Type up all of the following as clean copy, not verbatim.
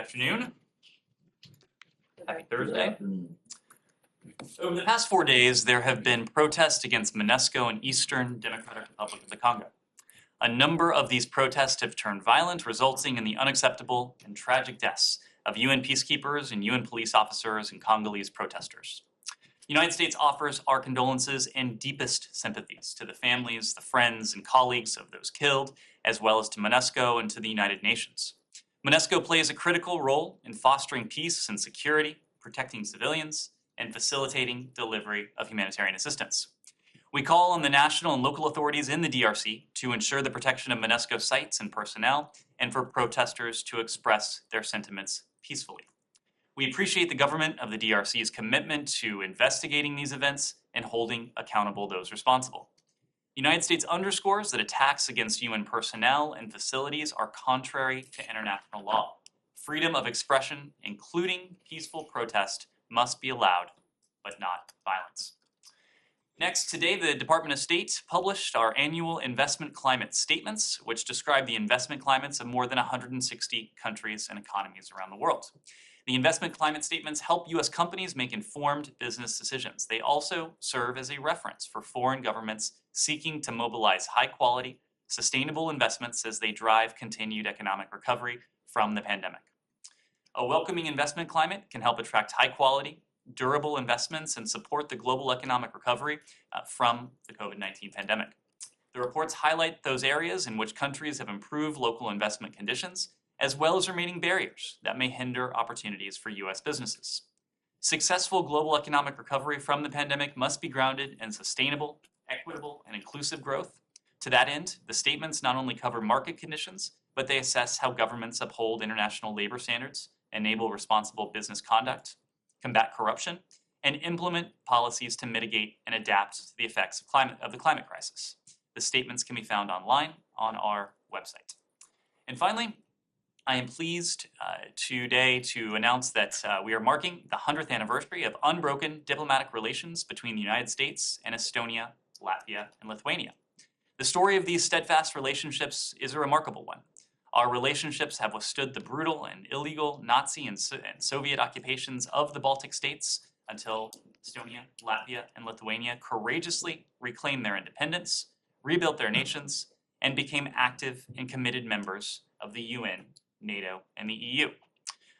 afternoon. Happy Thursday. Over the past 4 days, there have been protests against MONUSCO in Eastern Democratic Republic of the Congo. A number of these protests have turned violent, resulting in the unacceptable and tragic deaths of UN peacekeepers and UN police officers and Congolese protesters. The United States offers our condolences and deepest sympathies to the families, the friends, and colleagues of those killed, as well as to MONUSCO and to the United Nations. MONUSCO plays a critical role in fostering peace and security, protecting civilians, and facilitating delivery of humanitarian assistance. We call on the national and local authorities in the DRC to ensure the protection of MONUSCO sites and personnel, and for protesters to express their sentiments peacefully. We appreciate the government of the DRC's commitment to investigating these events and holding accountable those responsible. The United States underscores that attacks against UN personnel and facilities are contrary to international law. Freedom of expression, including peaceful protest, must be allowed, but not violence. Next, today, the Department of State published our annual investment climate statements, which describe the investment climates of more than 160 countries and economies around the world. The investment climate statements help U.S. companies make informed business decisions. They also serve as a reference for foreign governments seeking to mobilize high-quality, sustainable investments as they drive continued economic recovery from the pandemic. A welcoming investment climate can help attract high-quality, durable investments and support the global economic recovery from the COVID-19 pandemic. The reports highlight those areas in which countries have improved local investment conditions, as well as remaining barriers that may hinder opportunities for U.S. businesses. Successful global economic recovery from the pandemic must be grounded in sustainable, equitable, and inclusive growth. To that end, the statements not only cover market conditions, but they assess how governments uphold international labor standards, enable responsible business conduct, combat corruption, and implement policies to mitigate and adapt to the effects of the climate crisis. The statements can be found online on our website. And finally, I am pleased today to announce that we are marking the 100th anniversary of unbroken diplomatic relations between the United States and Estonia, Latvia, and Lithuania. The story of these steadfast relationships is a remarkable one. Our relationships have withstood the brutal and illegal Nazi and Soviet occupations of the Baltic states until Estonia, Latvia, and Lithuania courageously reclaimed their independence, rebuilt their nations, and became active and committed members of the UN, NATO, and the EU.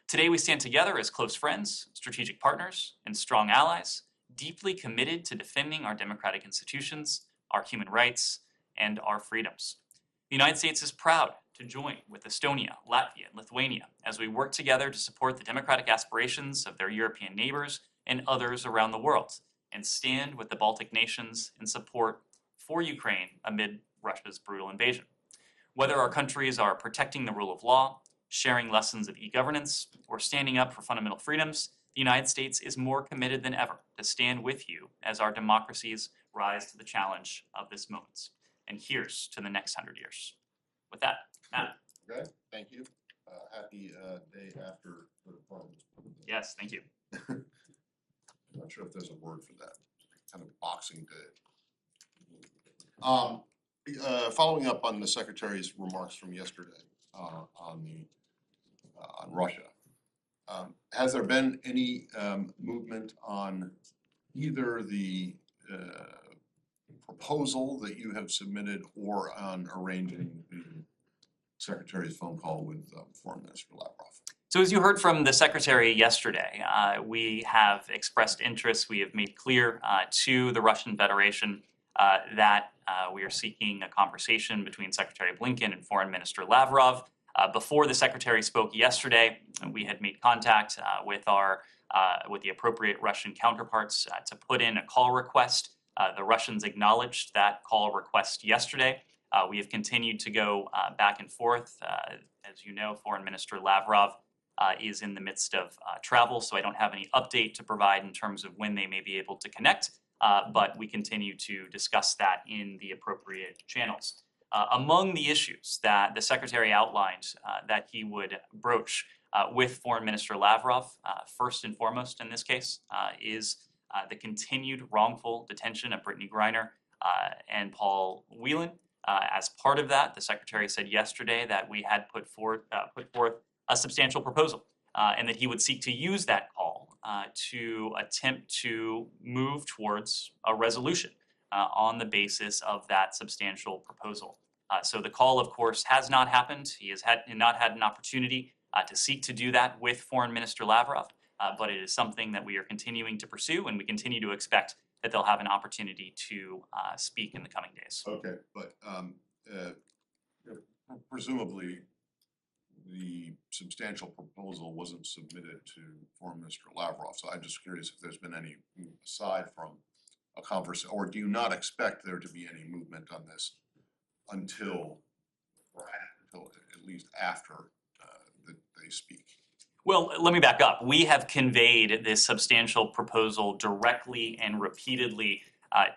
Today we stand together as close friends, strategic partners, and strong allies, deeply committed to defending our democratic institutions, our human rights, and our freedoms. The United States is proud to join with Estonia, Latvia, and Lithuania as we work together to support the democratic aspirations of their European neighbors and others around the world, and stand with the Baltic nations in support for Ukraine amid Russia's brutal invasion. Whether our countries are protecting the rule of law, sharing lessons of e-governance, or standing up for fundamental freedoms, the United States is more committed than ever to stand with you as our democracies rise to the challenge of this moment. And here's to the next 100 years. With that, Matt. Okay, thank you. Happy day after the deployment. Yes, thank you. I'm not sure if there's a word for that. Kind of Boxing Day. Following up on the Secretary's remarks from yesterday on Russia, has there been any movement on either the proposal that you have submitted or on arranging the Secretary's phone call with Foreign Minister Lavrov? So as you heard from the Secretary yesterday, we have expressed interest. We have made clear to the Russian Federation that we are seeking a conversation between Secretary Blinken and Foreign Minister Lavrov. Before the Secretary spoke yesterday, we had made contact with the appropriate Russian counterparts to put in a call request. The Russians acknowledged that call request yesterday. We have continued to go back and forth. As you know, Foreign Minister Lavrov is in the midst of travel, so I don't have any update to provide in terms of when they may be able to connect, but we continue to discuss that in the appropriate channels. Among the issues that the Secretary outlined that he would broach with Foreign Minister Lavrov, first and foremost in this case, is the continued wrongful detention of Brittany Griner and Paul Whelan. As part of that, the Secretary said yesterday that we had put forth a substantial proposal and that he would seek to use that call to attempt to move towards a resolution on the basis of that substantial proposal. So the call, of course, has not happened. He has not had an opportunity to seek to do that with Foreign Minister Lavrov, but it is something that we are continuing to pursue, and we continue to expect that they'll have an opportunity to speak in the coming days. Okay, but presumably the substantial proposal wasn't submitted to Foreign Minister Lavrov, so I'm just curious if there's been any, aside from a conversation, or do you not expect there to be any movement on this until at least after they speak? Well, let me back up. We have conveyed this substantial proposal directly and repeatedly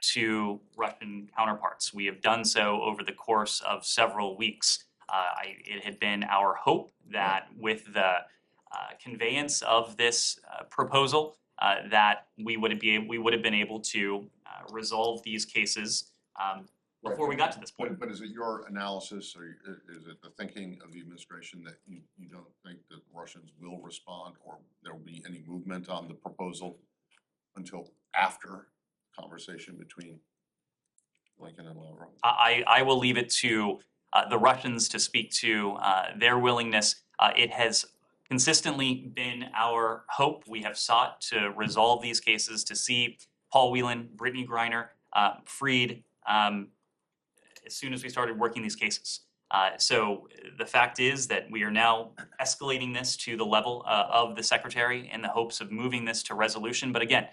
to Russian counterparts. We have done so over the course of several weeks. It had been our hope that with the conveyance of this proposal, that we would have been able to resolve these cases before we got to this point. But is it your analysis, or is it the thinking of the administration that you don't think that Russians will respond, or there will be any movement on the proposal until after conversation between Lincoln and Lavrov? I will leave it to the Russians to speak to their willingness. It has consistently been our hope. We have sought to resolve these cases, to see Paul Whelan, Brittany Griner freed as soon as we started working these cases. So the fact is that we are now escalating this to the level of the Secretary in the hopes of moving this to resolution. But again,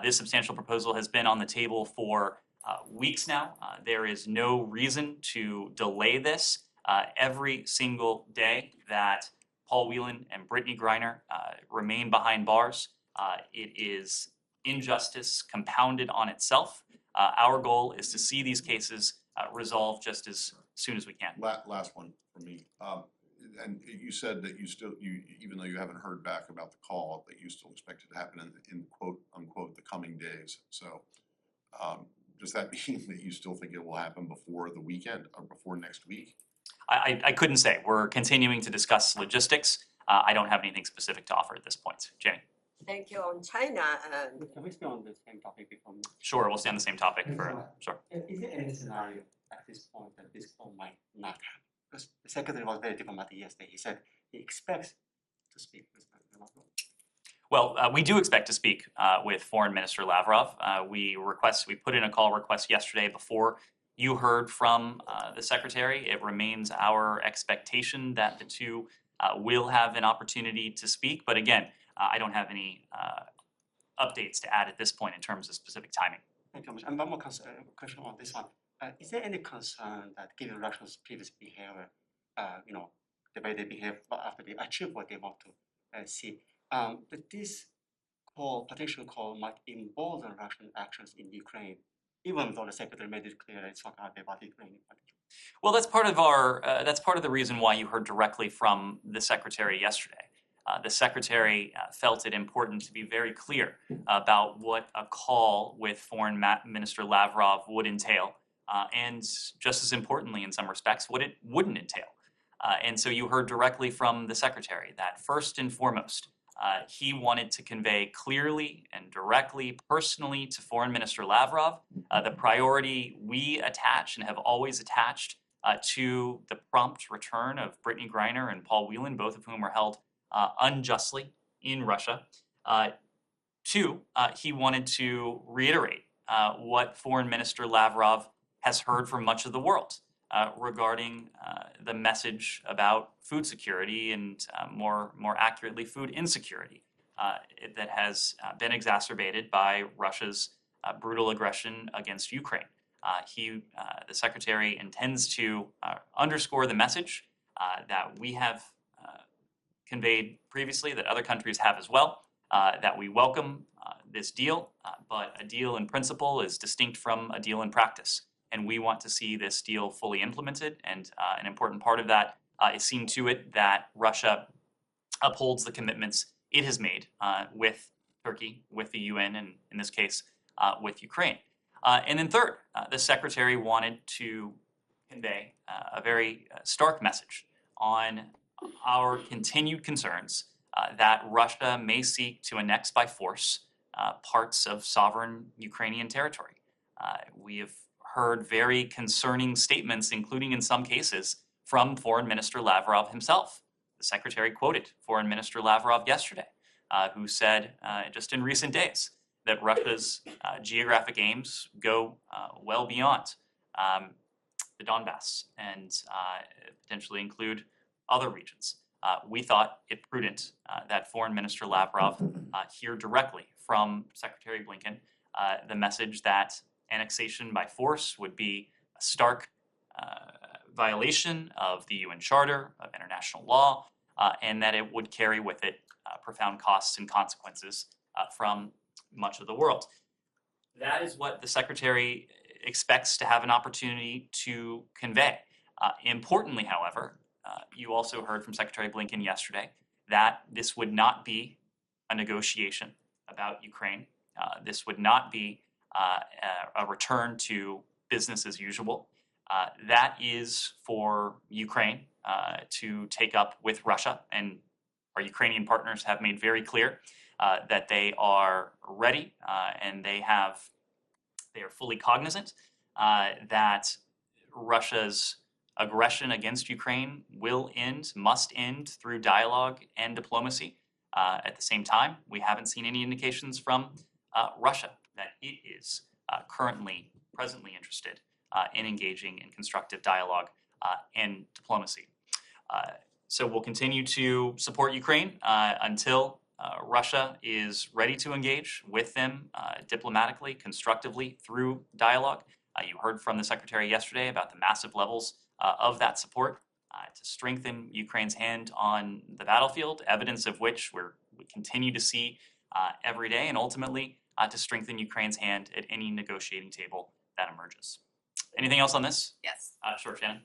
this substantial proposal has been on the table for weeks now. There is no reason to delay this. Every single day that Paul Whelan and Brittany Griner remain behind bars, it is injustice compounded on itself. Our goal is to see these cases resolved just as soon as we can. Last one for me. And you said that you even though you haven't heard back about the call, that you still expect it to happen in quote unquote the coming days. So does that mean that you still think it will happen before the weekend or before next week? I couldn't say. We're continuing to discuss logistics. I don't have anything specific to offer at this point. Jenny? Thank you. On China, Can we stay on the same topic before? Sure, we'll stay on the same topic for sure. Is there any scenario at this point that this call might not happen? Because the secretary was very diplomatic yesterday. He said he expects to speak with Lavrov. Well, we do expect to speak with Foreign Minister Lavrov. We put in a call request yesterday before you heard from the Secretary. It remains our expectation that the two will have an opportunity to speak. But again, I don't have any updates to add at this point in terms of specific timing. Thank you very much. And one more question on this one. Is there any concern that given Russia's previous behavior, the way they behave after they achieve what they want to see, that this potential call might embolden Russian actions in Ukraine, even though the secretary made it clear that it's not going to be about Ukraine in particular? Well, that's part of the reason why you heard directly from the Secretary yesterday. The Secretary felt it important to be very clear about what a call with Foreign Minister Lavrov would entail, and just as importantly in some respects, what it wouldn't entail. And so you heard directly from the Secretary that first and foremost, he wanted to convey clearly and directly, personally to Foreign Minister Lavrov, the priority we attach and have always attached to the prompt return of Brittany Griner and Paul Whelan, both of whom were held unjustly in Russia. Two, he wanted to reiterate what Foreign Minister Lavrov has heard from much of the world regarding the message about food security and more accurately, food insecurity that has been exacerbated by Russia's brutal aggression against Ukraine. The Secretary intends to underscore the message that we have conveyed previously, that other countries have as well, that we welcome this deal, but a deal in principle is distinct from a deal in practice. And we want to see this deal fully implemented, and an important part of that is seeing to it that Russia upholds the commitments it has made with Turkey, with the UN, and in this case, with Ukraine. And then third, the Secretary wanted to convey a very stark message on our continued concerns that Russia may seek to annex by force parts of sovereign Ukrainian territory. We have heard very concerning statements, including in some cases from Foreign Minister Lavrov himself. The Secretary quoted Foreign Minister Lavrov yesterday, who said just in recent days that Russia's geographic aims go well beyond the Donbass and potentially include other regions. We thought it prudent that Foreign Minister Lavrov hear directly from Secretary Blinken the message that annexation by force would be a stark violation of the UN Charter, of international law, and that it would carry with it profound costs and consequences from much of the world. That is what the Secretary expects to have an opportunity to convey. Importantly, however, you also heard from Secretary Blinken yesterday that this would not be a negotiation about Ukraine. This would not be a return to business as usual. That is for Ukraine to take up with Russia, and our Ukrainian partners have made very clear that they are ready and they are fully cognizant that Russia's aggression against Ukraine must end through dialogue and diplomacy. At the same time, we haven't seen any indications from Russia that it is presently interested in engaging in constructive dialogue and diplomacy. So we'll continue to support Ukraine until Russia is ready to engage with them diplomatically, constructively through dialogue. You heard from the Secretary yesterday about the massive levels of that support to strengthen Ukraine's hand on the battlefield, evidence of which we continue to see every day, and ultimately to strengthen Ukraine's hand at any negotiating table that emerges. Anything else on this? Yes. Sure, Shannon.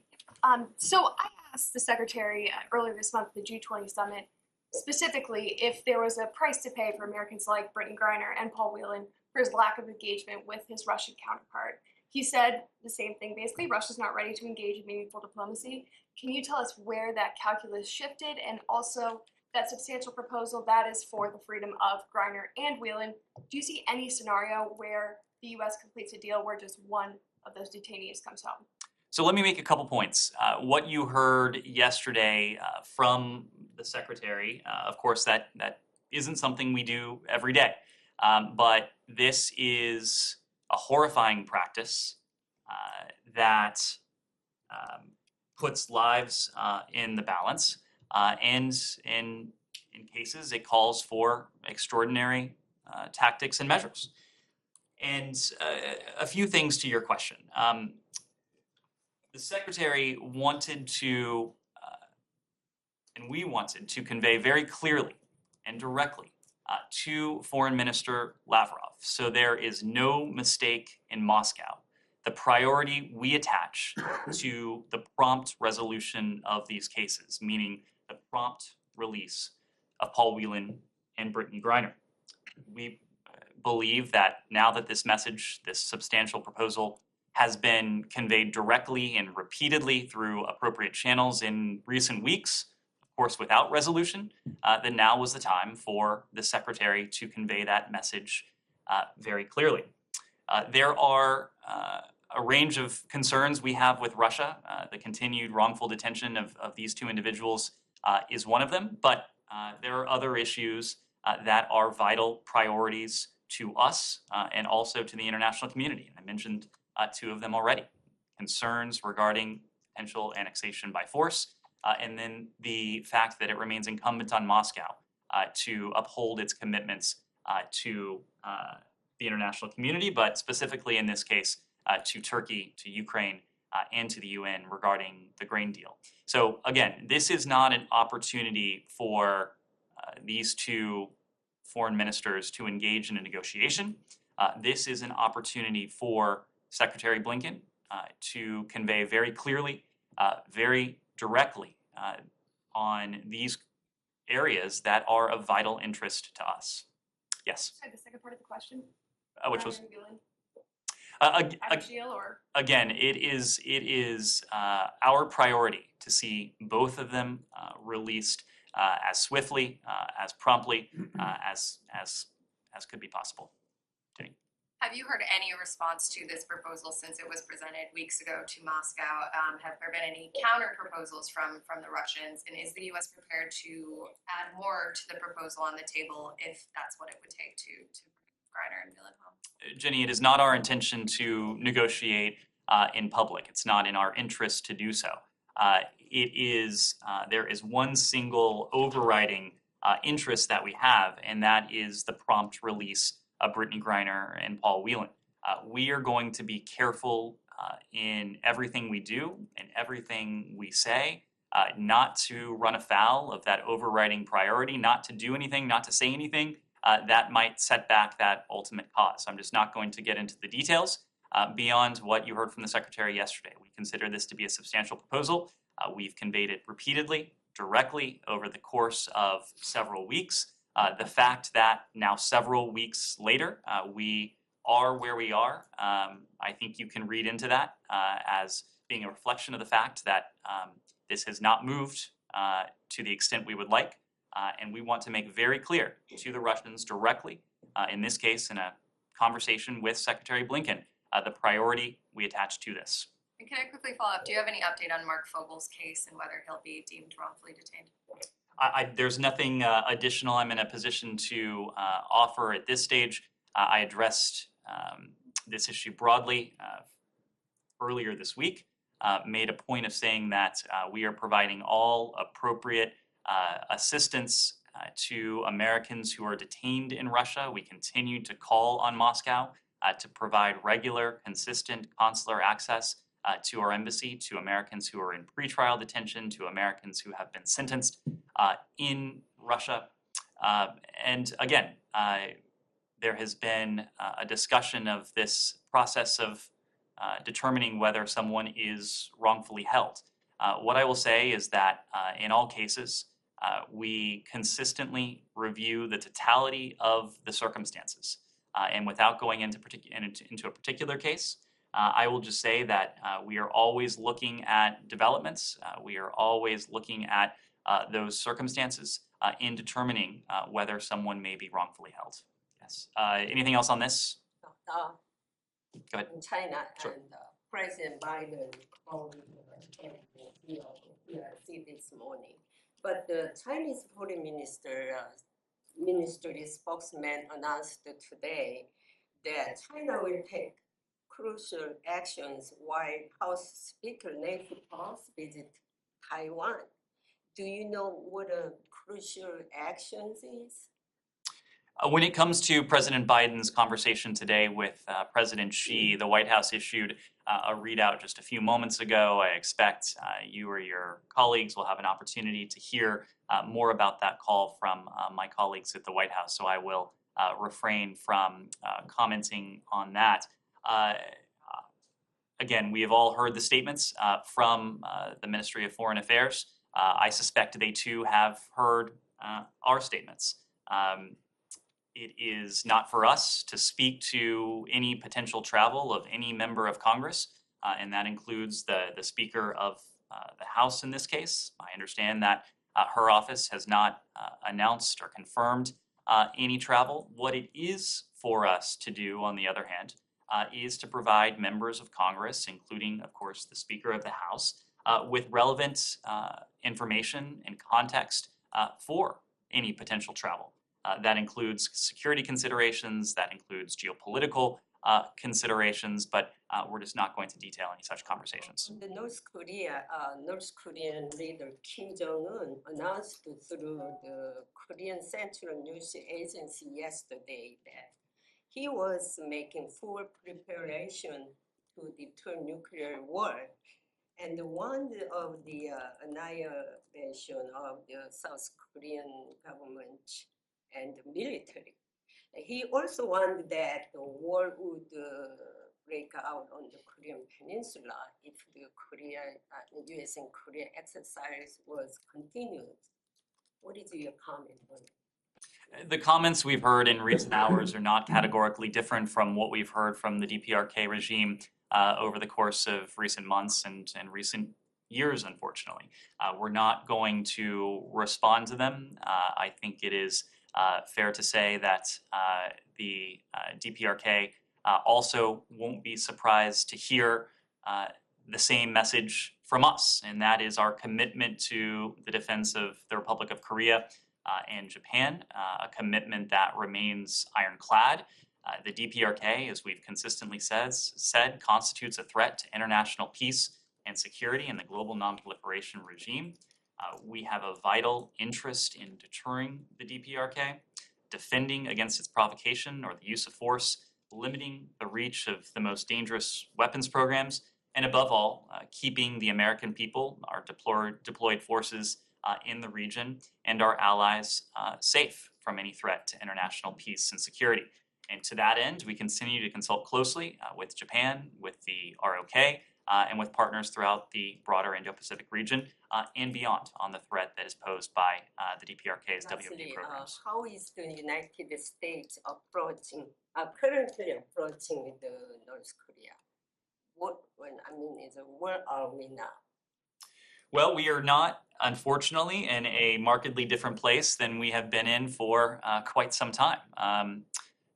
So I asked the Secretary earlier this month at the G20 summit, specifically if there was a price to pay for Americans like Brittney Griner and Paul Whelan for his lack of engagement with his Russian counterpart. He said the same thing, basically, Russia's not ready to engage in meaningful diplomacy. Can you tell us where that calculus shifted, and also that substantial proposal that is for the freedom of Griner and Whelan? Do you see any scenario where the U.S. completes a deal where just one of those detainees comes home? So let me make a couple points. What you heard yesterday from the Secretary, of course, that isn't something we do every day, but this is a horrifying practice that puts lives in the balance, and in cases it calls for extraordinary tactics and measures. And a few things to your question. The Secretary wanted to, and we wanted to convey very clearly and directly to Foreign Minister Lavrov, so there is no mistake in Moscow, the priority we attach to the prompt resolution of these cases, meaning the prompt release of Paul Whelan and Brittney Griner. We believe that now that this message, this substantial proposal, has been conveyed directly and repeatedly through appropriate channels in recent weeks, of course without resolution, then now was the time for the Secretary to convey that message very clearly. There are a range of concerns we have with Russia. The continued wrongful detention of these two individuals is one of them, but there are other issues that are vital priorities to us and also to the international community. And I mentioned two of them already. Concerns regarding potential annexation by force, and then the fact that it remains incumbent on Moscow to uphold its commitments to the international community, but specifically in this case to Turkey, to Ukraine, and to the UN regarding the grain deal. So again, this is not an opportunity for these two foreign ministers to engage in a negotiation. This is an opportunity for Secretary Blinken to convey very clearly, very directly on these areas that are of vital interest to us. Yes? Sorry, the second part of the question? Which was? Deal or? Again, it is our priority to see both of them released as swiftly, as promptly, as could be possible. Have you heard any response to this proposal since it was presented weeks ago to Moscow? Have there been any counter proposals from the Russians? And is the U.S. prepared to add more to the proposal on the table if that's what it would take to Griner and Whelan home? Jenny, it is not our intention to negotiate in public. It's not in our interest to do so. There is one single overriding interest that we have, and that is the prompt release of Brittany Griner and Paul Whelan. We are going to be careful in everything we do and everything we say, not to run afoul of that overriding priority, not to do anything, not to say anything that might set back that ultimate cause. I'm just not going to get into the details beyond what you heard from the Secretary yesterday. We consider this to be a substantial proposal. We've conveyed it repeatedly, directly over the course of several weeks. The fact that now several weeks later, we are where we are, I think you can read into that as being a reflection of the fact that this has not moved to the extent we would like. And we want to make very clear to the Russians directly, in this case, in a conversation with Secretary Blinken, the priority we attach to this. And can I quickly follow up? Do you have any update on Mark Fogel's case and whether he'll be deemed wrongfully detained? There's nothing additional I'm in a position to offer at this stage. I addressed this issue broadly earlier this week, made a point of saying that we are providing all appropriate assistance to Americans who are detained in Russia. We continue to call on Moscow to provide regular, consistent consular access to our embassy, to Americans who are in pretrial detention, to Americans who have been sentenced in Russia. And again, there has been a discussion of this process of determining whether someone is wrongfully held. What I will say is that in all cases, we consistently review the totality of the circumstances. And without going into a particular case, I will just say that we are always looking at developments. We are always looking at those circumstances in determining whether someone may be wrongfully held. Yes. Anything else on this? Go ahead. In China, Sure. and President Biden called PRC this morning. But the Chinese Foreign Ministry spokesman announced today that China will take crucial actions while House Speaker Nancy Pelosi visit Taiwan. Do you know what a crucial actions is? When it comes to President Biden's conversation today with President Xi, the White House issued a readout just a few moments ago. I expect you or your colleagues will have an opportunity to hear more about that call from my colleagues at the White House, so I will refrain from commenting on that. Again, we have all heard the statements from the Ministry of Foreign Affairs. I suspect they too have heard our statements. It is not for us to speak to any potential travel of any member of Congress, and that includes the Speaker of the House in this case. I understand that her office has not announced or confirmed any travel. What it is for us to do, on the other hand, is to provide members of Congress, including, of course, the Speaker of the House, with relevant information and context for any potential travel. That includes security considerations, that includes geopolitical considerations, but we're just not going to detail any such conversations. The North Korean leader Kim Jong-un announced through the Korean Central News Agency yesterday that he was making full preparation to deter nuclear war. And one of the annihilation of the South Korean government and the military. He also wanted that the war would break out on the Korean Peninsula if the U.S. and Korea exercise was continued. What is your comment on it? The comments we've heard in recent hours are not categorically different from what we've heard from the DPRK regime over the course of recent months and recent years, unfortunately. We're not going to respond to them. I think it is fair to say that the DPRK also won't be surprised to hear the same message from us, and that is our commitment to the defense of the Republic of Korea and Japan, a commitment that remains ironclad. The DPRK, as we've consistently said, constitutes a threat to international peace and security in the global non-proliferation regime. We have a vital interest in deterring the DPRK, defending against its provocation or the use of force, limiting the reach of the most dangerous weapons programs, and above all, keeping the American people, our deployed forces in the region, and our allies safe from any threat to international peace and security. And to that end, we continue to consult closely with Japan, with the ROK, and with partners throughout the broader Indo-Pacific region and beyond on the threat that is posed by the DPRK's WMD Lastly, programs. how is the United States currently approaching the North Korea? Where are we now? Well, we are not, unfortunately, in a markedly different place than we have been in for quite some time.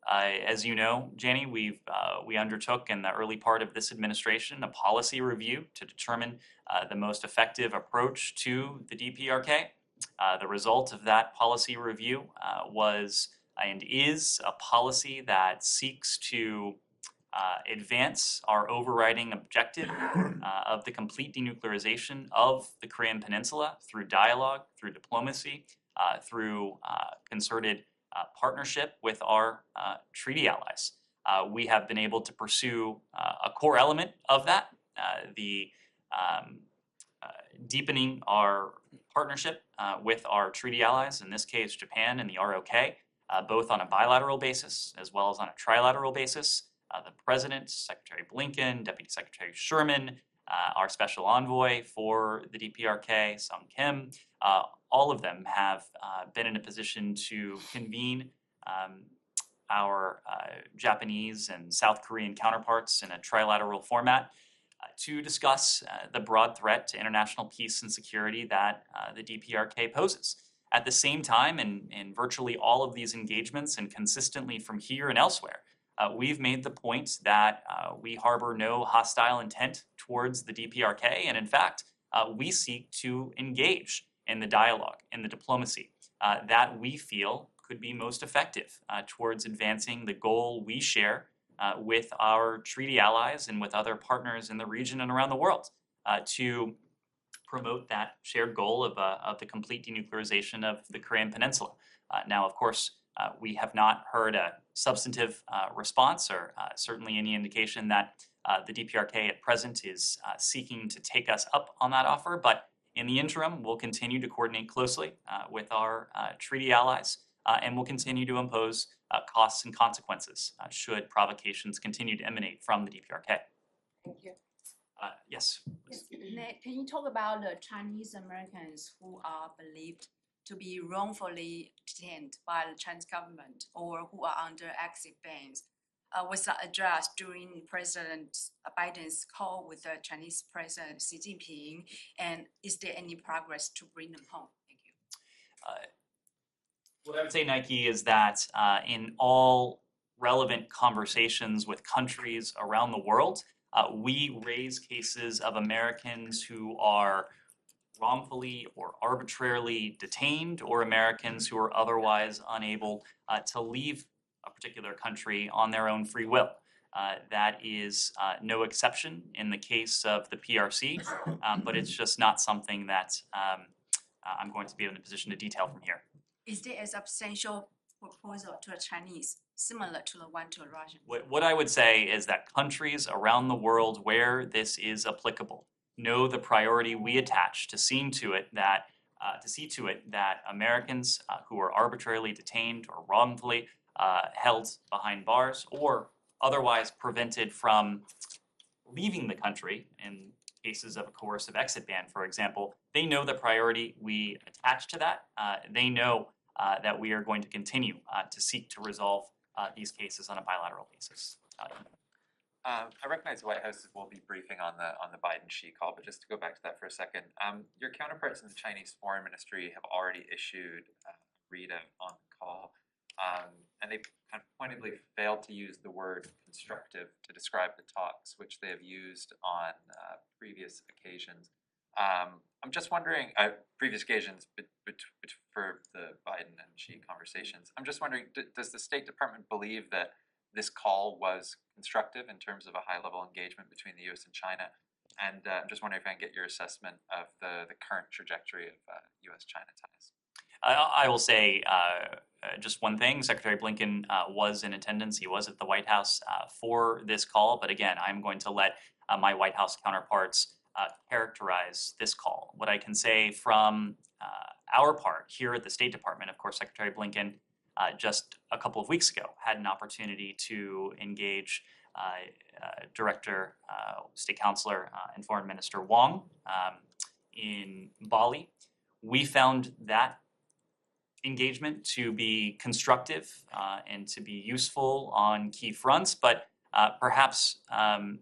As you know, Janie, we undertook in the early part of this administration a policy review to determine the most effective approach to the DPRK. The result of that policy review was and is a policy that seeks to advance our overriding objective of the complete denuclearization of the Korean Peninsula through dialogue, through diplomacy, through concerted partnership with our treaty allies. We have been able to pursue a core element of that, the deepening our partnership with our treaty allies, in this case Japan and the ROK, both on a bilateral basis as well as on a trilateral basis. The President, Secretary Blinken, Deputy Secretary Sherman, our special envoy for the DPRK, Sung Kim, all of them have been in a position to convene our Japanese and South Korean counterparts in a trilateral format to discuss the broad threat to international peace and security that the DPRK poses. At the same time, in virtually all of these engagements and consistently from here and elsewhere, we've made the point that we harbor no hostile intent towards the DPRK, and in fact, we seek to engage in the dialogue, in the diplomacy that we feel could be most effective towards advancing the goal we share with our treaty allies and with other partners in the region and around the world to promote that shared goal of the complete denuclearization of the Korean Peninsula. Now, of course, we have not heard a substantive response or certainly any indication that the DPRK at present is seeking to take us up on that offer. But in the interim, we'll continue to coordinate closely with our treaty allies and we'll continue to impose costs and consequences should provocations continue to emanate from the DPRK. Thank you. Yes. Yes, Nate, can you talk about the Chinese Americans who are believed to be wrongfully detained by the Chinese government or who are under exit bans? Was that addressed during President Biden's call with the Chinese President Xi Jinping? And is there any progress to bring them home? Thank you. What I would say, Nike, is that in all relevant conversations with countries around the world, we raise cases of Americans who are wrongfully or arbitrarily detained or Americans who are otherwise unable to leave a particular country on their own free will. That is no exception in the case of the PRC, but it's just not something that I'm going to be in a position to detail from here. Is there a substantial proposal to the Chinese similar to the one to the Russians? What I would say is that countries around the world where this is applicable know the priority we attach to seeing to it that Americans who are arbitrarily detained or wrongfully held behind bars or otherwise prevented from leaving the country in cases of a coercive exit ban, for example, they know the priority we attach to that. They know that we are going to continue to seek to resolve these cases on a bilateral basis. I recognize the White House will be briefing on the Biden-Xi call, but just to go back to that for a second, your counterparts in the Chinese Foreign Ministry have already issued a readout on the call, and they kind of pointedly failed to use the word constructive to describe the talks, which they have used on previous occasions. I'm just wondering, previous occasions for the Biden and Xi conversations. I'm just wondering, does the State Department believe that this call was constructive in terms of a high-level engagement between the U.S. and China? And I'm just wondering if I can get your assessment of the current trajectory of U.S.-China ties. I will say just one thing. Secretary Blinken was in attendance. He was at the White House for this call. But again, I'm going to let my White House counterparts characterize this call. What I can say from our part here at the State Department, of course, Secretary Blinken just a couple of weeks ago had an opportunity to engage Director, State Counselor, and Foreign Minister Wang in Bali. We found that engagement to be constructive and to be useful on key fronts, but perhaps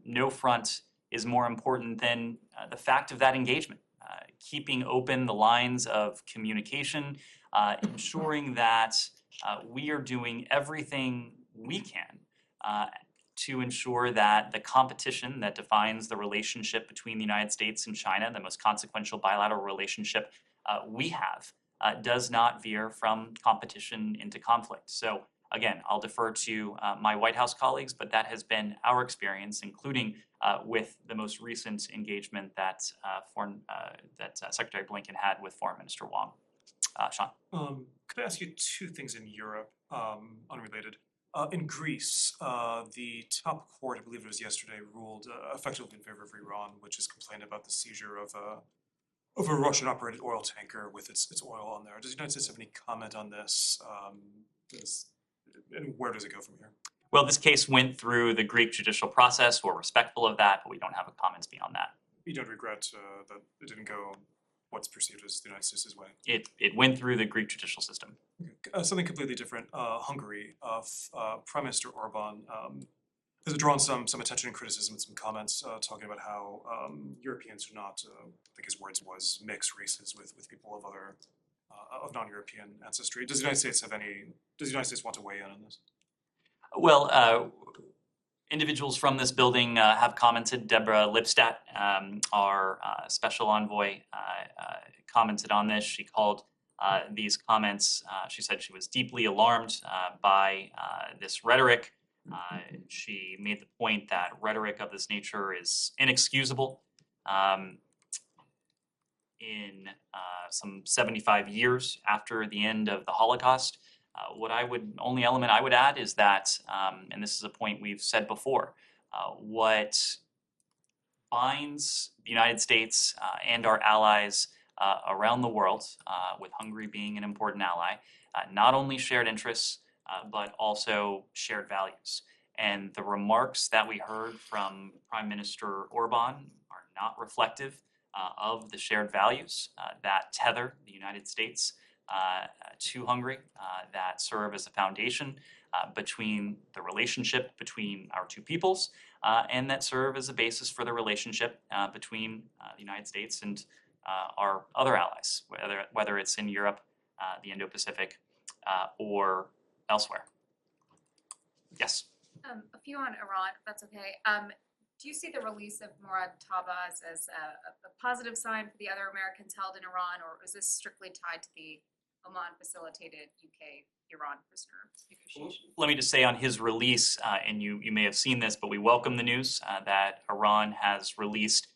no front is more important than the fact of that engagement. Keeping open the lines of communication, ensuring that we are doing everything we can to ensure that the competition that defines the relationship between the United States and China, the most consequential bilateral relationship we have, does not veer from competition into conflict. So again, I'll defer to my White House colleagues, but that has been our experience, including with the most recent engagement that Secretary Blinken had with Foreign Minister Wang. Sean. Could I ask you two things in Europe, unrelated? In Greece, the top court, I believe it was yesterday, ruled effectively in favor of Iran, which has complained about the seizure of a Russian-operated oil tanker with its oil on there. Does the United States have any comment on this? And where does it go from here? Well, this case went through the Greek judicial process. We're respectful of that, but we don't have comments beyond that. You don't regret that it didn't go what's perceived as the United States' way? It went through the Greek judicial system. Okay. Something completely different. Hungary, Prime Minister Orban has drawn some attention and criticism and some comments talking about how Europeans do not, I think his words was, mix races with people of other of non-European ancestry. Does the United States want to weigh in on this? Well, individuals from this building have commented. Deborah Lipstadt, our special envoy, commented on this. She called these comments, she said she was deeply alarmed by this rhetoric. She made the point that rhetoric of this nature is inexcusable. In some 75 years after the end of the Holocaust, only element I would add is that, and this is a point we've said before, what binds the United States and our allies around the world, with Hungary being an important ally, not only shared interests, but also shared values. And the remarks that we heard from Prime Minister Orban are not reflective of the shared values that tether the United States to Hungary, that serve as a foundation between the relationship between our two peoples, and that serve as a basis for the relationship between the United States and our other allies, whether it's in Europe, the Indo-Pacific, or elsewhere. Yes? A few on Iran, if that's okay. Do you see the release of Murad Tabaz as a positive sign for the other Americans held in Iran, or is this strictly tied to the Oman-facilitated UK-Iran prisoner negotiations? Let me just say on his release, and you may have seen this, but we welcome the news that Iran has released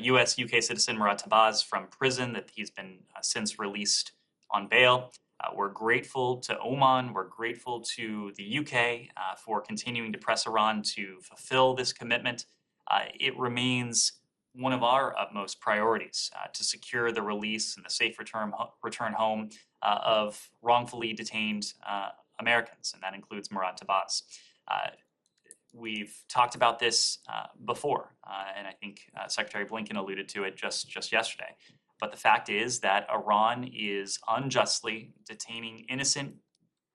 U.S.-UK citizen Murad Tabaz from prison, that he's been since released on bail. We're grateful to Oman, we're grateful to the UK for continuing to press Iran to fulfill this commitment. It remains one of our utmost priorities to secure the release and the safe return home of wrongfully detained Americans, and that includes Murad Tabaz. We've talked about this before, and I think Secretary Blinken alluded to it just yesterday. But the fact is that Iran is unjustly detaining innocent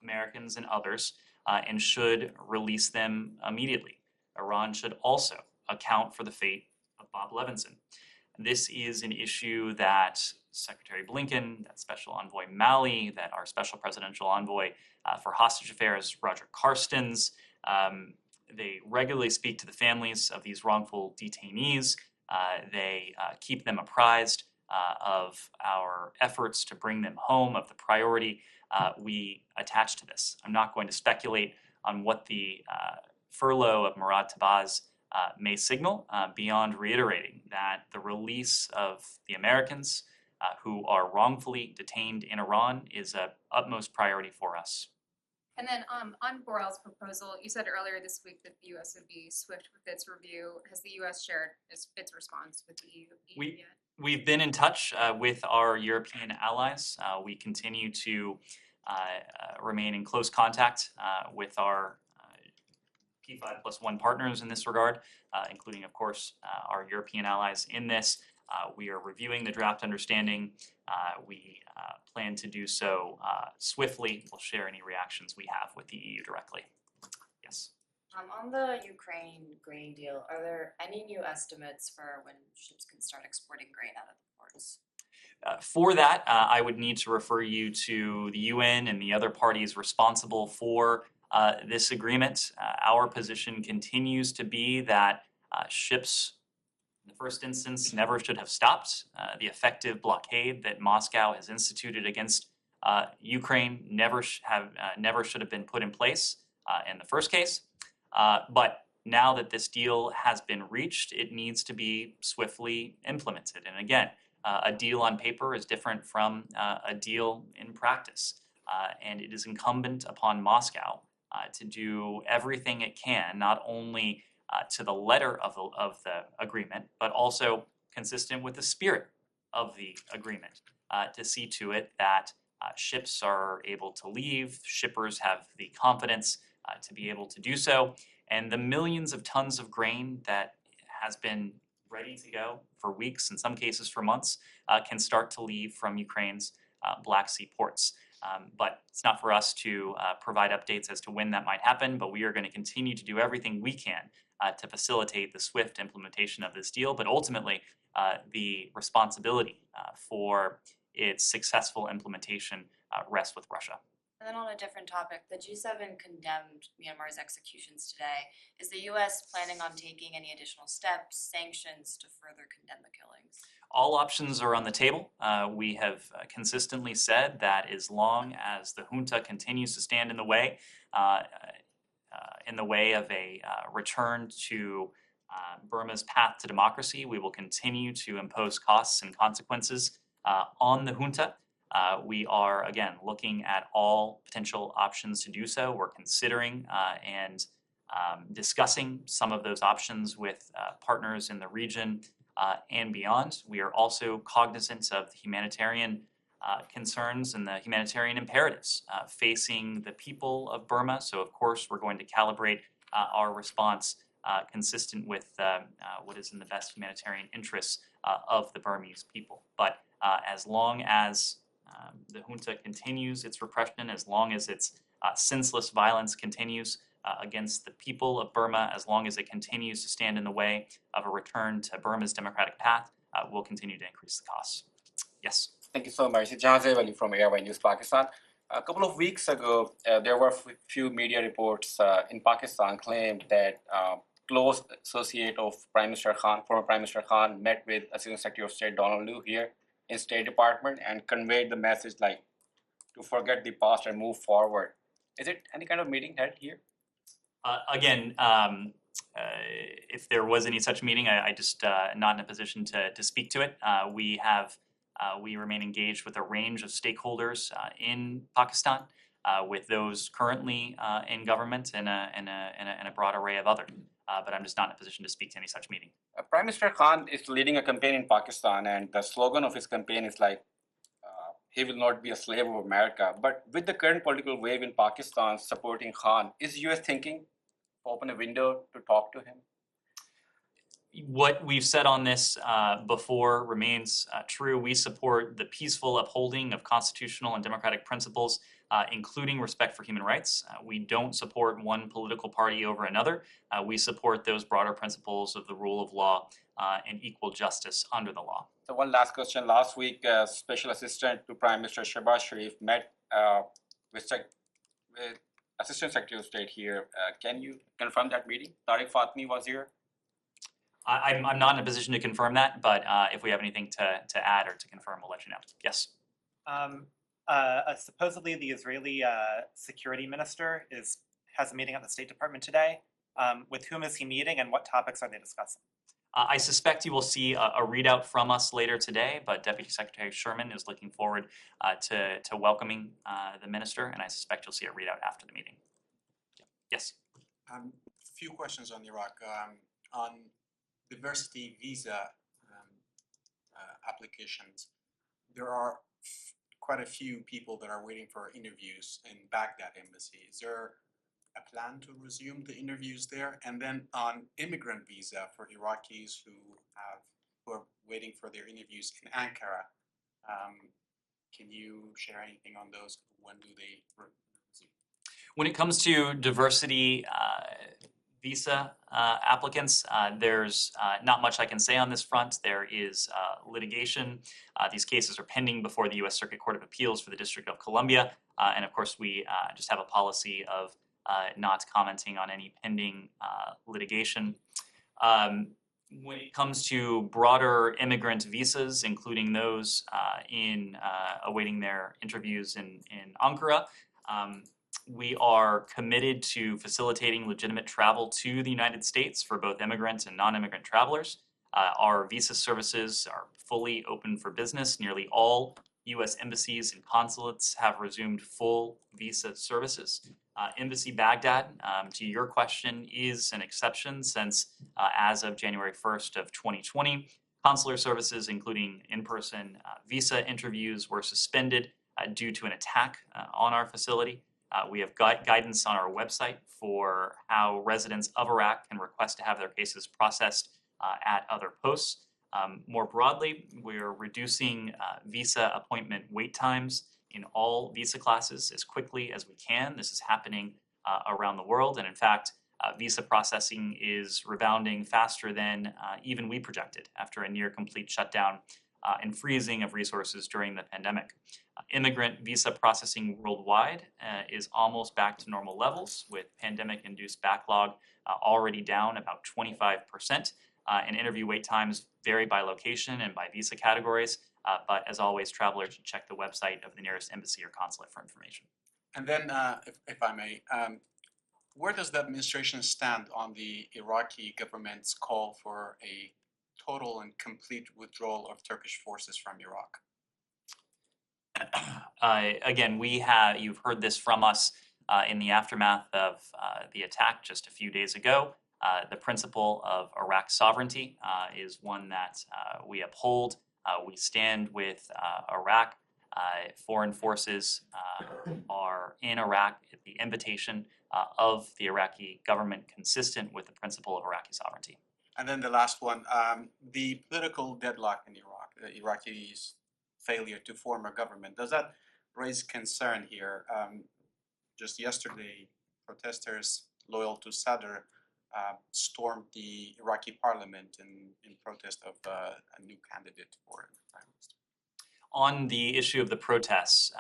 Americans and others and should release them immediately. Iran should also account for the fate of Bob Levinson. This is an issue that Secretary Blinken, that Special Envoy Malley, that our Special Presidential Envoy for Hostage Affairs, Roger Carstens, they regularly speak to the families of these wrongful detainees. They keep them apprised of our efforts to bring them home, of the priority we attach to this. I'm not going to speculate on what the furlough of Murad Tabaz may signal, beyond reiterating that the release of the Americans who are wrongfully detained in Iran is of utmost priority for us. And then on Borrell's proposal, you said earlier this week that the U.S. would be swift with its review. Has the U.S. shared its response with the EU yet? We've been in touch with our European allies. We continue to remain in close contact with our P5+1 partners in this regard, including, of course, our European allies in this. We are reviewing the draft understanding. We plan to do so swiftly. We'll share any reactions we have with the EU directly. Yes. On the Ukraine grain deal, are there any new estimates for when ships can start exporting grain out of the ports? For that, I would need to refer you to the UN and the other parties responsible for this agreement. Our position continues to be that ships, in the first instance, never should have stopped. The effective blockade that Moscow has instituted against Ukraine never should have been put in place in the first case. But now that this deal has been reached, it needs to be swiftly implemented. And again, a deal on paper is different from a deal in practice. And it is incumbent upon Moscow to do everything it can, not only to the letter of the agreement, but also consistent with the spirit of the agreement, to see to it that ships are able to leave, shippers have the confidence to be able to do so, and the millions of tons of grain that has been ready to go for weeks, in some cases for months, can start to leave from Ukraine's Black Sea ports. But it's not for us to provide updates as to when that might happen, but we are going to continue to do everything we can to facilitate the swift implementation of this deal, but ultimately the responsibility for its successful implementation rests with Russia. And then on a different topic, the G7 condemned Myanmar's executions today. Is the U.S. planning on taking any additional steps, sanctions to further condemn the killings? All options are on the table. We have consistently said that as long as the junta continues to stand in the way of a return to Burma's path to democracy, we will continue to impose costs and consequences on the junta. We are, again, looking at all potential options to do so. We're considering and discussing some of those options with partners in the region and beyond. We are also cognizant of the humanitarian concerns and the humanitarian imperatives facing the people of Burma. So, of course, we're going to calibrate our response consistent with what is in the best humanitarian interests of the Burmese people. But as long as the junta continues its repression, as long as its senseless violence continues against the people of Burma, as long as it continues to stand in the way of a return to Burma's democratic path, we'll continue to increase the costs. Yes? Thank you so much. Jahaziv Ali from ARY News Pakistan. A couple of weeks ago, there were a few media reports in Pakistan claimed that close associate of Prime Minister Khan, former Prime Minister Khan, met with Assistant Secretary of State Donald Lu here in State Department and conveyed the message like to forget the past and move forward. Is it any kind of meeting held here? Again, if there was any such meeting, I just not in a position to speak to it. We remain engaged with a range of stakeholders in Pakistan, with those currently in government and a broad array of others. But I'm just not in a position to speak to any such meeting. Prime Minister Khan is leading a campaign in Pakistan, and the slogan of his campaign is like, he will not be a slave of America. But with the current political wave in Pakistan supporting Khan, is US thinking to open a window to talk to him? What we've said on this before remains true. We support the peaceful upholding of constitutional and democratic principles including respect for human rights. We don't support one political party over another. We support those broader principles of the rule of law and equal justice under the law. So one last question. Last week, Special Assistant to Prime Minister Shehbaz Sharif met with Assistant Secretary of State here. Can you confirm that meeting? Tariq Fatmi was here. I'm not in a position to confirm that, but if we have anything to add or to confirm, we'll let you know. Yes. Supposedly the Israeli security minister has a meeting at the State Department today. With whom is he meeting and what topics are they discussing? I suspect you will see a readout from us later today, but Deputy Secretary Sherman is looking forward to welcoming the minister, and I suspect you'll see a readout after the meeting. Yes. Few questions on Iraq. On diversity visa applications, there are quite a few people that are waiting for interviews in Baghdad embassy. Is there a plan to resume the interviews there? And then on immigrant visa for Iraqis who are waiting for their interviews in Ankara, can you share anything on those? When do they resume? When it comes to diversity visa applicants, there's not much I can say on this front. There is litigation. These cases are pending before the U.S. Circuit Court of Appeals for the District of Columbia. And of course, we just have a policy of not commenting on any pending litigation. When it comes to broader immigrant visas, including those in awaiting their interviews in Ankara, we are committed to facilitating legitimate travel to the United States for both immigrants and non-immigrant travelers. Our visa services are fully open for business. Nearly all U.S. embassies and consulates have resumed full visa services. Embassy Baghdad, to your question, is an exception since as of January 1st of 2020, consular services, including in-person visa interviews, were suspended due to an attack on our facility. We have guidance on our website for how residents of Iraq can request to have their cases processed at other posts. More broadly, we're reducing visa appointment wait times in all visa classes as quickly as we can. This is happening around the world, and in fact, visa processing is rebounding faster than even we projected after a near complete shutdown and freezing of resources during the pandemic. Immigrant visa processing worldwide is almost back to normal levels, with pandemic-induced backlog already down about 25%. And interview wait times vary by location and by visa categories. But as always, travelers should check the website of the nearest embassy or consulate for information. And then, if I may, where does the administration stand on the Iraqi government's call for a total and complete withdrawal of Turkish forces from Iraq? Again, you've heard this from us in the aftermath of the attack just a few days ago. The principle of Iraq's sovereignty is one that we uphold. We stand with Iraq. Foreign forces are in Iraq at the invitation of the Iraqi government, consistent with the principle of Iraqi sovereignty. And then the last one, the political deadlock in Iraq, the Iraqis' failure to form a government, does that raise concern here? Just yesterday, protesters loyal to Sadr stormed the Iraqi parliament in protest of a new candidate for prime minister. On the issue of the protests,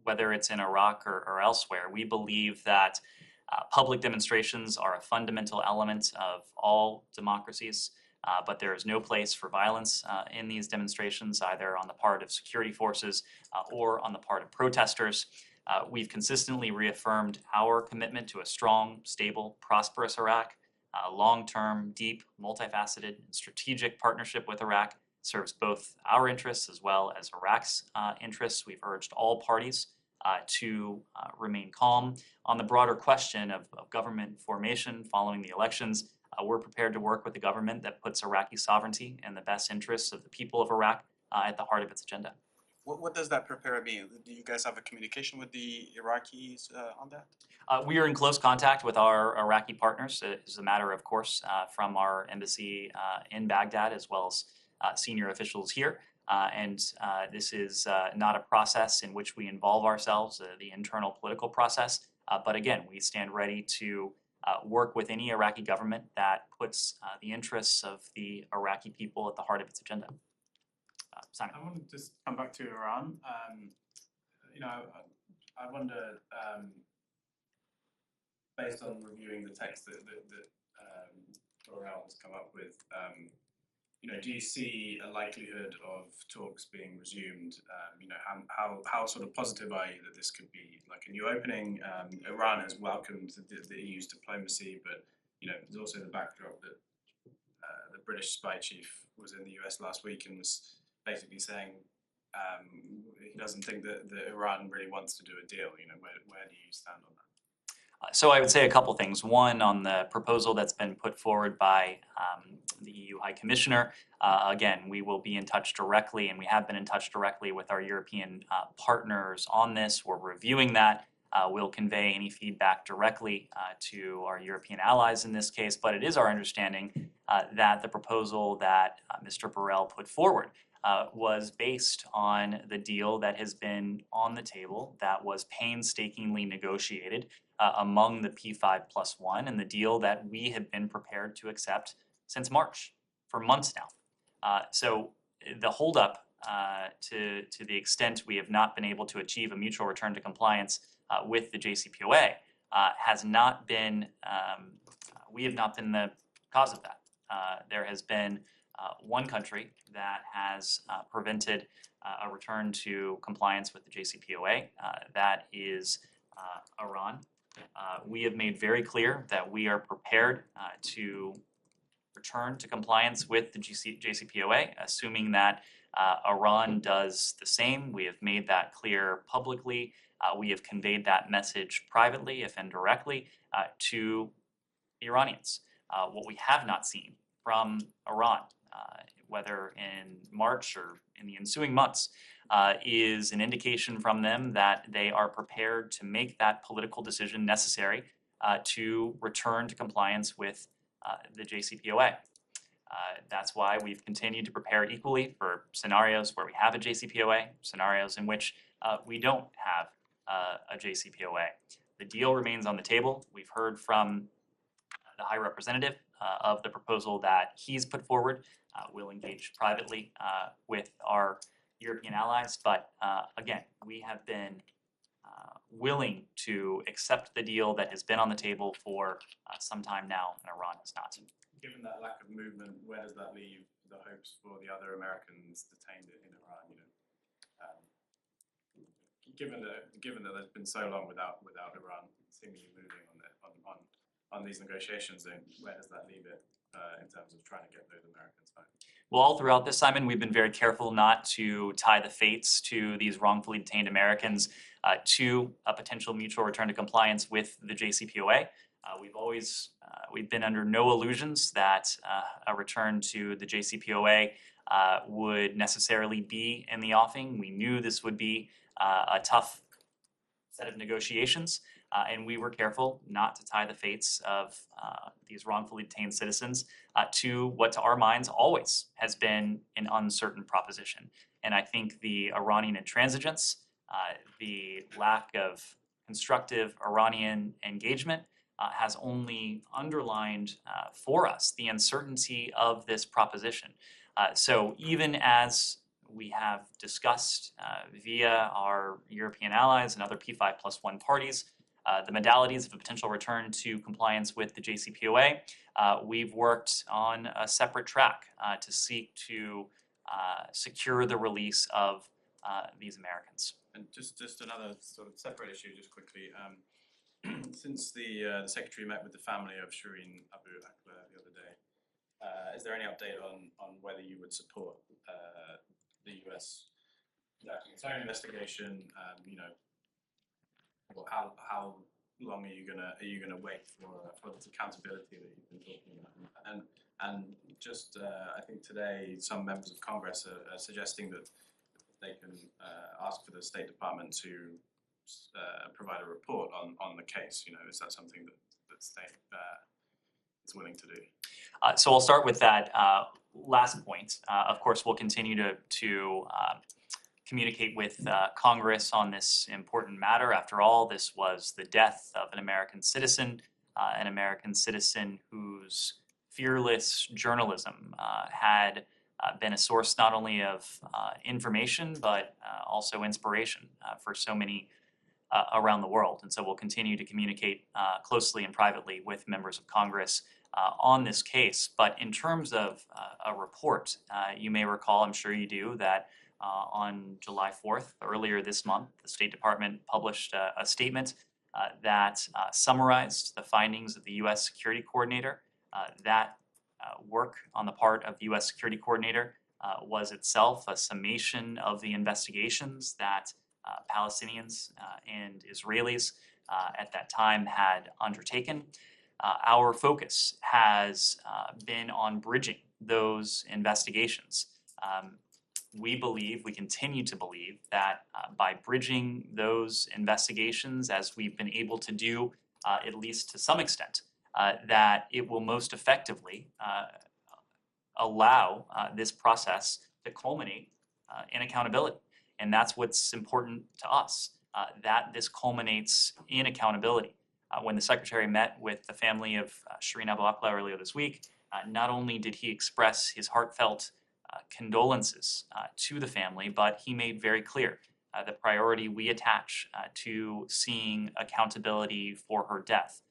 whether it's in Iraq or elsewhere, we believe that public demonstrations are a fundamental element of all democracies, but there is no place for violence in these demonstrations, either on the part of security forces or on the part of protesters. We've consistently reaffirmed our commitment to a strong, stable, prosperous Iraq. Long-term, deep, multifaceted, and strategic partnership with Iraq serves both our interests as well as Iraq's interests. We've urged all parties to remain calm. On the broader question of government formation following the elections, we're prepared to work with the government that puts Iraqi sovereignty and the best interests of the people of Iraq at the heart of its agenda. What does that prepare mean? Do you guys have a communication with the Iraqis on that? We are in close contact with our Iraqi partners. It's a matter, of course, from our embassy in Baghdad as well as senior officials here. This is not a process in which we involve ourselves, the internal political process. But again, we stand ready to work with any Iraqi government that puts the interests of the Iraqi people at the heart of its agenda. Simon. I want to just come back to Iran. I wonder, based on reviewing the text that L'Oreal has come up with, do you see a likelihood of talks being resumed? How sort of positive are you that this could be like a new opening? Iran has welcomed the EU's diplomacy, but there's also the backdrop that the British spy chief was in the US last week and was basically saying he doesn't think that Iran really wants to do a deal. Where do you stand on that? So I would say a couple things. One, on the proposal that's been put forward by the EU High Commissioner. Again, we will be in touch directly, and we have been in touch directly with our European partners on this. We're reviewing that. We'll convey any feedback directly to our European allies in this case. But it is our understanding that the proposal that Mr. Borrell put forward was based on the deal that has been on the table, that was painstakingly negotiated among the P5+1, and the deal that we have been prepared to accept since March, for months now. So the holdup, to the extent we have not been able to achieve a mutual return to compliance with the JCPOA, has not been, we have not been the cause of that. There has been one country that has prevented a return to compliance with the JCPOA. That is Iran. We have made very clear that we are prepared to return to compliance with the JCPOA, assuming that Iran does the same. We have made that clear publicly. We have conveyed that message privately, if indirectly, to the Iranians. What we have not seen from Iran, whether in March or in the ensuing months, is an indication from them that they are prepared to make that political decision necessary to return to compliance with the JCPOA. That's why we've continued to prepare equally for scenarios where we have a JCPOA, scenarios in which we don't have a JCPOA. The deal remains on the table. We've heard from the High Representative of the proposal that he's put forward. We'll engage privately with our European allies, but again, we have been willing to accept the deal that has been on the table for some time now, and Iran has not. Given that lack of movement, where does that leave the hopes for the other Americans detained in Iran? Given that there's been so long without Iran seemingly moving on these negotiations, then where does that leave it in terms of trying to get those Americans home? Well, all throughout this, Simon, we've been very careful not to tie the fates to these wrongfully detained Americans to a potential mutual return to compliance with the JCPOA. We've been under no illusions that a return to the JCPOA would necessarily be in the offing. We knew this would be a tough set of negotiations, and we were careful not to tie the fates of these wrongfully detained citizens to what, to our minds, always has been an uncertain proposition. And I think the Iranian intransigence, the lack of constructive Iranian engagement, has only underlined for us the uncertainty of this proposition. So even as we have discussed via our European allies and other P5+1 parties, the modalities of a potential return to compliance with the JCPOA, we've worked on a separate track to seek to secure the release of these Americans. And just another sort of separate issue, just quickly. Since the Secretary met with the family of Shireen Abu Akleh the other day, is there any update on whether you would support the US conducting its own investigation? Or how long are you gonna wait for this accountability that you've been talking about? And just I think today some members of Congress are suggesting that they can ask for the State Department to provide a report on the case. Is that something that State is willing to do? So I'll start with that. last point, of course, we'll continue to communicate with Congress on this important matter. After all, this was the death of an American citizen whose fearless journalism had been a source not only of information but also inspiration for so many around the world. And so we'll continue to communicate closely and privately with members of Congress on this case. But in terms of a report, you may recall, I'm sure you do, that on July 4th, earlier this month, the State Department published a statement that summarized the findings of the U.S. Security Coordinator. That work on the part of the U.S. Security Coordinator was itself a summation of the investigations that Palestinians and Israelis at that time had undertaken. Our focus has been on bridging those investigations. We continue to believe that by bridging those investigations, as we've been able to do, at least to some extent, that it will most effectively allow this process to culminate in accountability. And that's what's important to us, that this culminates in accountability. When the Secretary met with the family of Shireen Abu Akleh earlier this week, not only did he express his heartfelt condolences to the family, but he made very clear the priority we attach to seeing accountability for her death.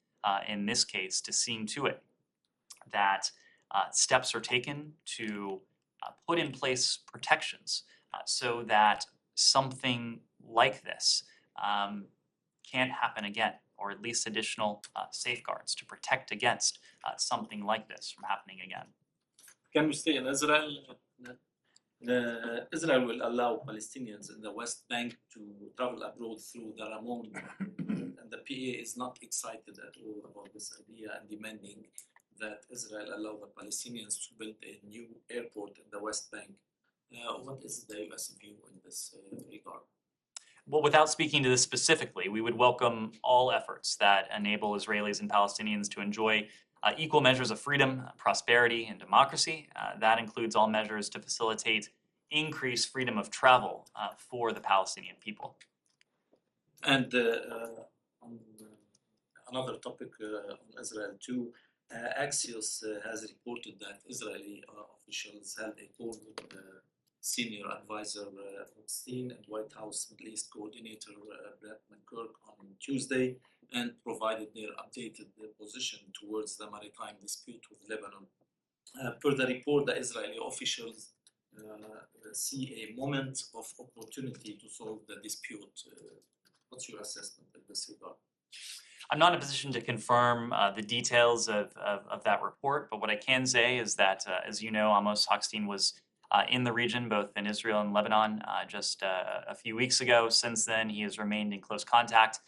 In this case, to seeing to it that steps are taken to put in place protections so that something like this can't happen again, or at least additional safeguards to protect against something like this from happening again. Can we stay in Israel? Israel will allow Palestinians in the West Bank to travel abroad through the Ramon, and the PA is not excited at all about this idea and demanding that Israel allow the Palestinians to build a new airport in the West Bank. What is the US view in this regard? Well, without speaking to this specifically, we would welcome all efforts that enable Israelis and Palestinians to enjoy equal measures of freedom, prosperity, and democracy. That includes all measures to facilitate increased freedom of travel for the Palestinian people. And on another topic on Israel too, Axios has reported that Israeli officials held a call with senior advisor Rothstein and White House Middle East coordinator Brett McGurk on Tuesday, and provided their updated position towards the maritime dispute with Lebanon. Per the report, the Israeli officials see a moment of opportunity to solve the dispute. What's your assessment in this regard? I'm not in a position to confirm the details of that report, but what I can say is that, as you know, Amos Hochstein was in the region, both in Israel and Lebanon, just a few weeks ago. Since then, he has remained in close contact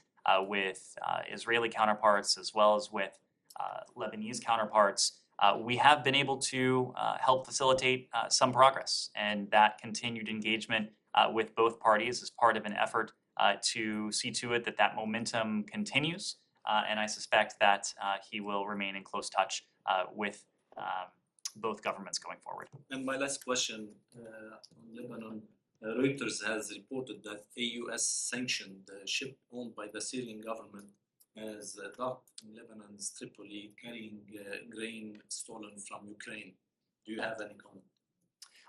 with Israeli counterparts as well as with Lebanese counterparts. We have been able to help facilitate some progress, and that continued engagement with both parties is part of an effort to see to it that that momentum continues. And I suspect that he will remain in close touch with both governments going forward. And my last question on Lebanon, Reuters has reported that a U.S. sanctioned ship owned by the Syrian government has docked in Lebanon's Tripoli carrying grain stolen from Ukraine. Do you have any comment?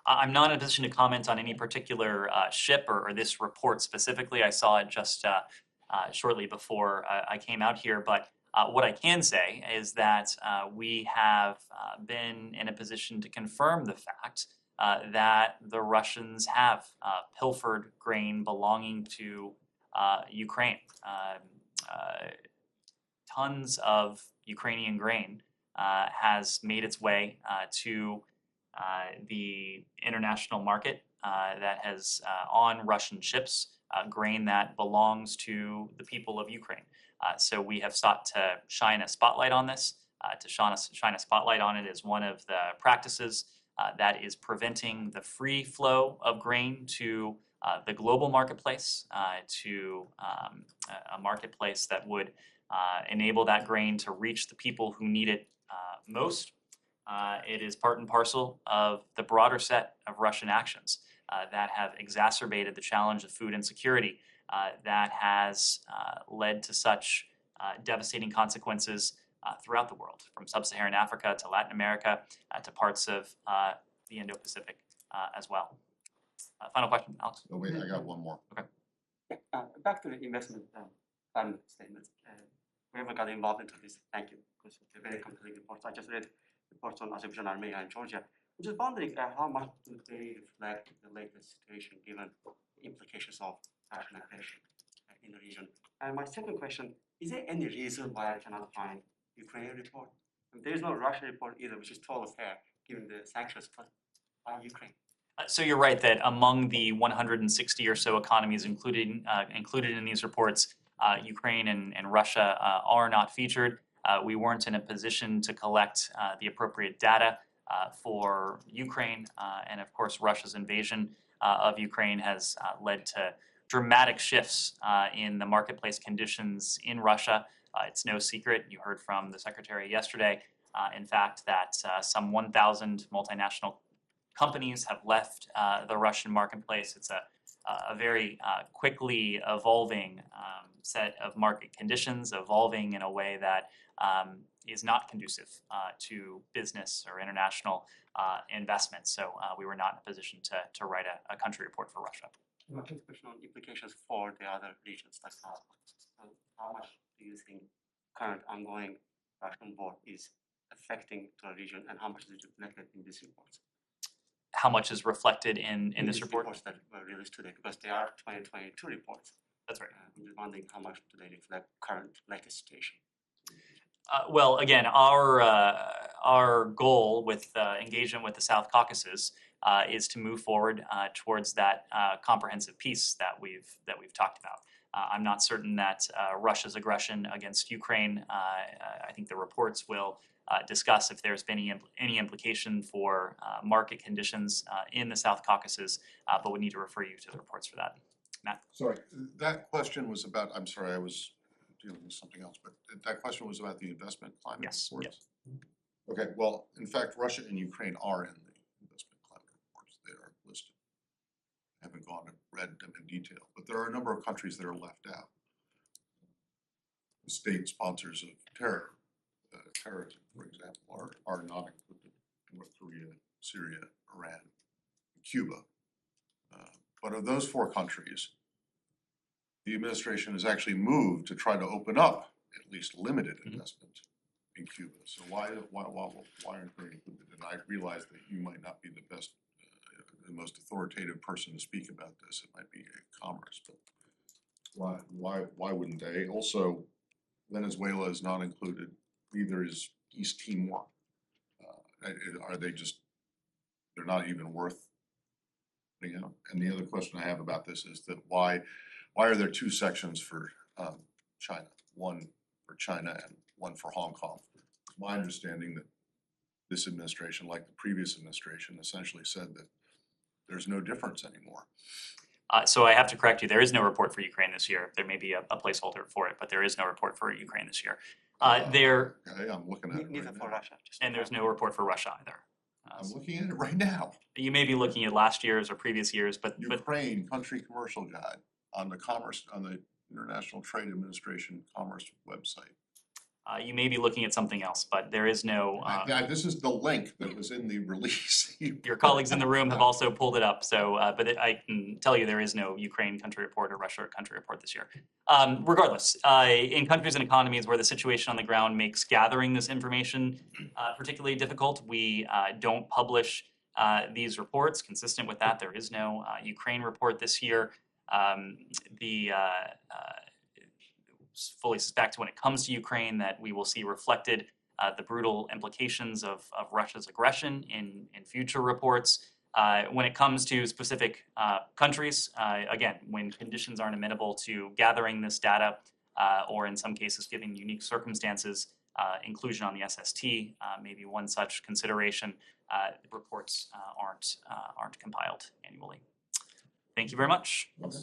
I'm not in a position to comment on any particular ship or this report specifically. I saw it just shortly before I came out here, but what I can say is that we have been in a position to confirm the fact that the Russians have pilfered grain belonging to Ukraine. Tons of Ukrainian grain has made its way to the international market that has on Russian ships, grain that belongs to the people of Ukraine. So we have sought to shine a spotlight on this, to shine a spotlight on it as one of the practices that is preventing the free flow of grain to the global marketplace, to a marketplace that would enable that grain to reach the people who need it most. It is part and parcel of the broader set of Russian actions that have exacerbated the challenge of food insecurity that has led to such devastating consequences throughout the world, from sub-Saharan Africa to Latin America to parts of the Indo-Pacific as well. Final question, Alex? Oh, wait, I got one more. Okay. Back to the investment fund statement. Whoever got involved into this, thank you, because it's a very complete report. I just read reports on Azerbaijan, Armenia, and Georgia. I'm just wondering how much do they reflect the latest situation given the implications of Russian aggression in the region? And my second question, is there any reason why I cannot find Ukraine report? And there is no Russian report either, which is totally fair given the sanctions put on Ukraine. So you're right that among the 160 or so economies included in these reports, Ukraine and Russia are not featured. We weren't in a position to collect the appropriate data for Ukraine, and of course Russia's invasion of Ukraine has led to dramatic shifts in the marketplace conditions in Russia. It's no secret, you heard from the Secretary yesterday, in fact, that some 1,000 multinational companies have left the Russian marketplace. It's a very quickly evolving set of market conditions, evolving in a way that is not conducive to business or international investment. So we were not in a position to write a country report for Russia. My question on implications for the other regions like South. How much do you think current ongoing Russian war is affecting the region, and how much is it reflected in these reports? How much is reflected in this these report? Reports that were released today, because they are 2022 reports. That's right. I'm just wondering how much do they reflect current latest situation? Well, again, our goal with engagement with the South Caucasus is to move forward towards that comprehensive peace that we've talked about. I'm not certain that Russia's aggression against Ukraine. I think the reports will discuss if there's been any implication for market conditions in the South Caucasus, but we need to refer you to the reports for that. Matt? Sorry, that question was about, I'm sorry, I was dealing with something else, but that question was about the investment climate Yes. reports? Okay, well, in fact, Russia and Ukraine are in the investment climate reports. They are listed. I haven't gone and read them in detail, but there are a number of countries that are left out. The state sponsors of terrorism, for example, are not included. North Korea, Syria, Iran, Cuba. But of those four countries, the administration has actually moved to try to open up at least limited investment in Cuba. So why aren't they included? And I realize that you might not be the best, the most authoritative person to speak about this. It might be Commerce, but why wouldn't they? Also, Venezuela is not included. Neither is East Timor. Are they just? They're not even worth. You know. And the other question I have about this is that why are there two sections for China? One for China and one for Hong Kong. It's my understanding that this administration, like the previous administration, essentially said that there's no difference anymore. So I have to correct you. There is no report for Ukraine this year. There may be a placeholder for it, but there is no report for Ukraine this year. Okay, I'm looking at it Neither right for now. Russia. And there's no report for Russia either. I'm looking at it right now. You may be looking at last year's or previous years, but Ukraine Country Commercial Guide on the International Trade Administration Commerce website. You may be looking at something else, but there is no. This is the link that was in the release. Your colleagues in the room have also pulled it up, so but I can tell you there is no Ukraine country report or Russia country report this year. Regardless, in countries and economies where the situation on the ground makes gathering this information particularly difficult, we don't publish these reports. Consistent with that, there is no Ukraine report this year. Fully suspect when it comes to Ukraine that we will see reflected the brutal implications of Russia's aggression in future reports. When it comes to specific countries, again, when conditions aren't amenable to gathering this data, or in some cases given unique circumstances, inclusion on the SST may be one such consideration. Reports aren't compiled annually. Thank you very much. Okay.